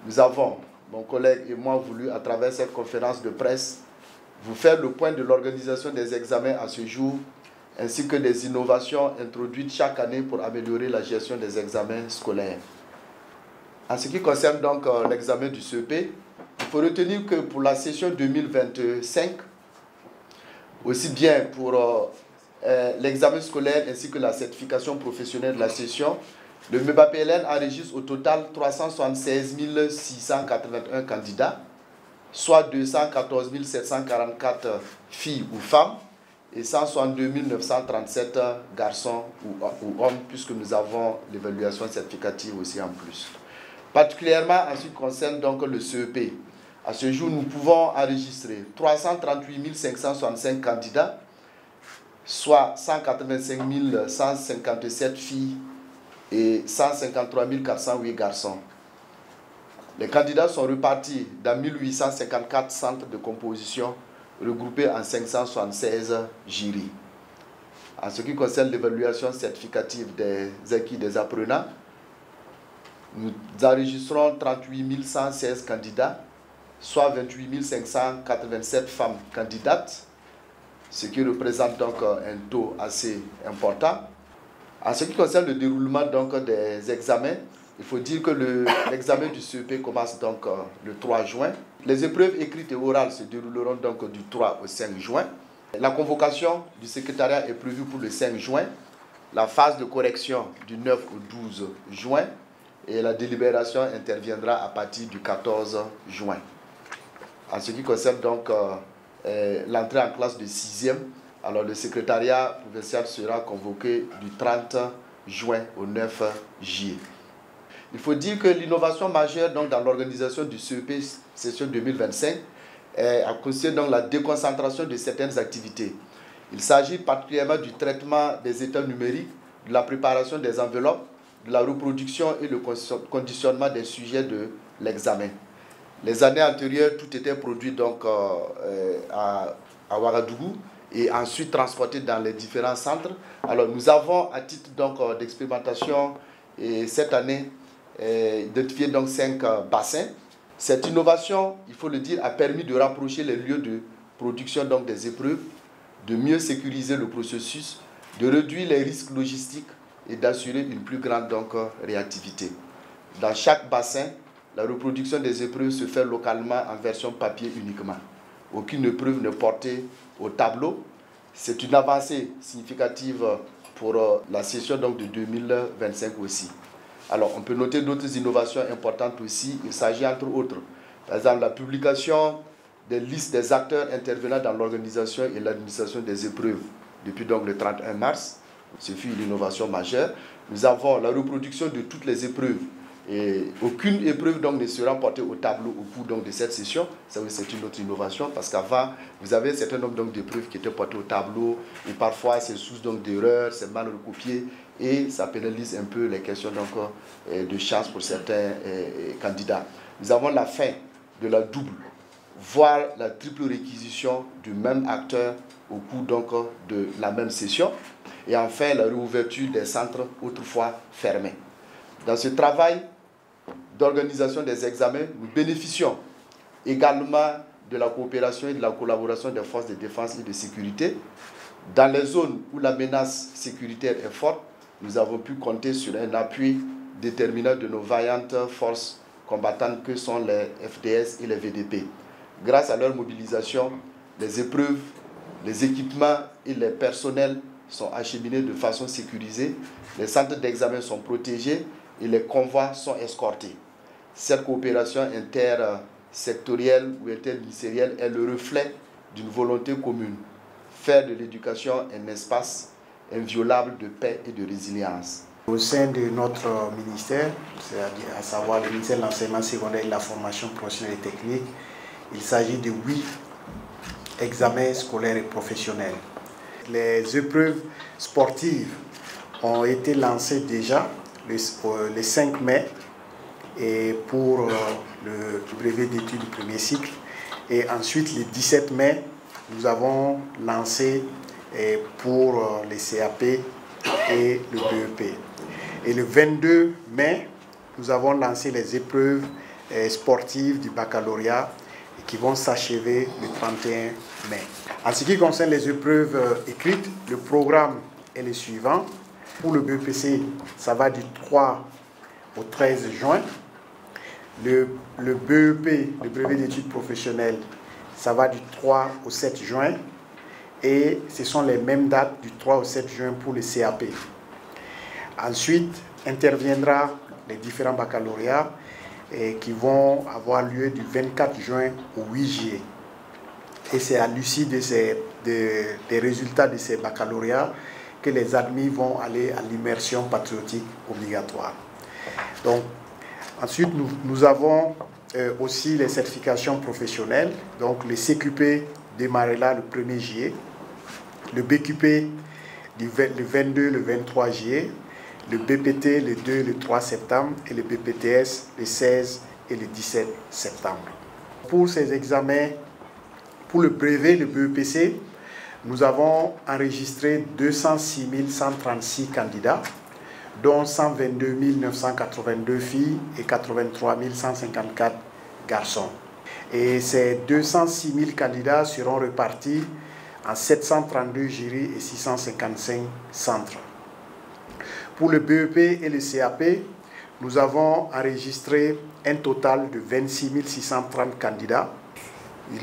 Nous avons, mon collègue et moi, voulu, à travers cette conférence de presse, vous faire le point de l'organisation des examens à ce jour, ainsi que des innovations introduites chaque année pour améliorer la gestion des examens scolaires. En ce qui concerne donc l'examen du CEP, il faut retenir que pour la session 2025, aussi bien pour l'examen scolaire ainsi que la certification professionnelle de la session, le MEBA-PLN enregistre au total 376 681 candidats, soit 214 744 filles ou femmes et 162 937 garçons ou hommes, puisque nous avons l'évaluation certificative aussi en plus. Particulièrement en ce qui concerne donc le CEP, à ce jour, nous pouvons enregistrer 338 565 candidats, soit 185 157 filles et 153 408 garçons. Les candidats sont repartis dans 1854 centres de composition regroupés en 576 jurys. En ce qui concerne l'évaluation certificative des acquis des apprenants, nous enregistrons 38 116 candidats, soit 28 587 femmes candidates, ce qui représente donc un taux assez important. En ce qui concerne le déroulement donc des examens, il faut dire que l'examen du CEP commence donc le 3 juin. Les épreuves écrites et orales se dérouleront donc du 3 au 5 juin. La convocation du secrétariat est prévue pour le 5 juin, la phase de correction du 9 au 12 juin et la délibération interviendra à partir du 14 juin. En ce qui concerne donc l'entrée en classe de 6e, alors le secrétariat provincial sera convoqué du 30 juin au 9 juillet. Il faut dire que l'innovation majeure donc, dans l'organisation du CEP session 2025 a consisté dans la déconcentration de certaines activités. Il s'agit particulièrement du traitement des états numériques, de la préparation des enveloppes, de la reproduction et le conditionnement des sujets de l'examen. Les années antérieures, tout était produit donc, à Ouagadougou et ensuite transporté dans les différents centres. Alors nous avons à titre d'expérimentation cette année identifié donc 5 bassins. Cette innovation, il faut le dire, a permis de rapprocher les lieux de production donc, des épreuves, de mieux sécuriser le processus, de réduire les risques logistiques et d'assurer une plus grande donc, réactivité. Dans chaque bassin, la reproduction des épreuves se fait localement en version papier uniquement. Aucune épreuve n'est portée au tableau. C'est une avancée significative pour la session donc, de 2025 aussi. Alors, on peut noter d'autres innovations importantes aussi. Il s'agit entre autres, par exemple, la publication des listes des acteurs intervenant dans l'organisation et l'administration des épreuves depuis donc, le 31 mars. Ce fut une innovation majeure. Nous avons la reproduction de toutes les épreuves. Et aucune épreuve donc, ne sera portée au tableau au cours donc, de cette session. Ça, c'est une autre innovation parce qu'avant, vous avez un certain nombre d'épreuves qui étaient portées au tableau et parfois c'est source d'erreurs, c'est mal recopié et ça pénalise un peu les questions donc, de chance pour certains candidats. Nous avons la fin de la double, voire la triple réquisition du même acteur au cours donc, de la même session. Et enfin, la réouverture des centres autrefois fermés. Dans ce travail d'organisation des examens, nous bénéficions également de la coopération et de la collaboration des forces de défense et de sécurité. Dans les zones où la menace sécuritaire est forte, nous avons pu compter sur un appui déterminant de nos vaillantes forces combattantes que sont les FDS et les VDP. Grâce à leur mobilisation, les épreuves, les équipements et les personnels sont acheminés de façon sécurisée, les centres d'examen sont protégés et les convois sont escortés. Cette coopération intersectorielle ou interministérielle est le reflet d'une volonté commune, faire de l'éducation un espace inviolable de paix et de résilience. Au sein de notre ministère, c'est-à-dire à savoir le ministère de l'enseignement secondaire et de la formation professionnelle et technique, il s'agit de 8 examens scolaires et professionnels. Les épreuves sportives ont été lancées déjà le 5 mai et pour le brevet d'études du premier cycle. Et ensuite, le 17 mai, nous avons lancé pour les CAP et le BEP. Et le 22 mai, nous avons lancé les épreuves sportives du baccalauréat qui vont s'achever le 31 mai. En ce qui concerne les épreuves écrites, le programme est le suivant. Pour le BEPC, ça va du 3 au 13 juin. Le BEP, le brevet d'études professionnelles, ça va du 3 au 7 juin. Et ce sont les mêmes dates du 3 au 7 juin pour le CAP. Ensuite, interviendra les différents baccalauréats qui vont avoir lieu du 24 juin au 8 juillet. Et c'est à l'issue des résultats de ces baccalauréats que les admis vont aller à l'immersion patriotique obligatoire. Donc, ensuite, nous avons aussi les certifications professionnelles. Donc, le CQP démarrera le 1er juillet, le BQP le 22, le 23 juillet, le BPT le 2, le 3 septembre et le BPTS le 16 et le 17 septembre. Pour ces examens, pour le brevet, le BEPC, nous avons enregistré 206 136 candidats, dont 122 982 filles et 83 154 garçons. Et ces 206 000 candidats seront répartis en 732 jurys et 655 centres. Pour le BEP et le CAP, nous avons enregistré un total de 26 630 candidats.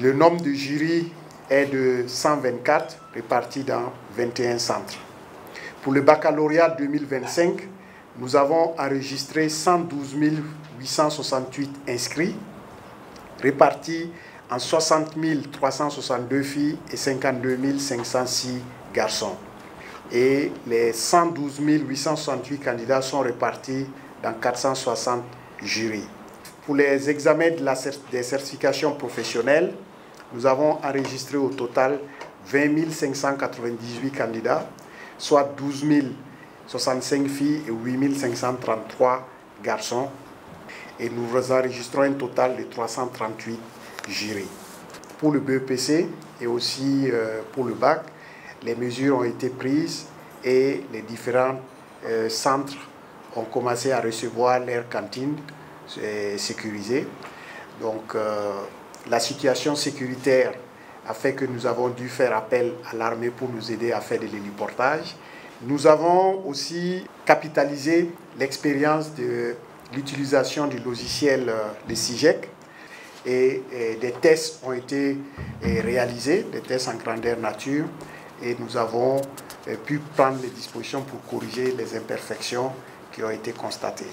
Le nombre de jurys est de 124 répartis dans 21 centres. Pour le baccalauréat 2025, nous avons enregistré 112 868 inscrits, répartis en 60 362 filles et 52 506 garçons. Et les 112 868 candidats sont répartis dans 460 jurys. Pour les examens des certifications professionnelles, nous avons enregistré au total 20 598 candidats, soit 12 065 filles et 8 533 garçons. Et nous enregistrons un total de 338 jurys. Pour le BEPC et aussi pour le bac, les mesures ont été prises et les différents centres ont commencé à recevoir leurs cantines sécurisées. Donc la situation sécuritaire a fait que nous avons dû faire appel à l'armée pour nous aider à faire de l'héliportage. Nous avons aussi capitalisé l'expérience de l'utilisation du logiciel de CIGEC et des tests ont été réalisés, des tests en grandeur nature, et nous avons pu prendre les dispositions pour corriger les imperfections qui ont été constatées.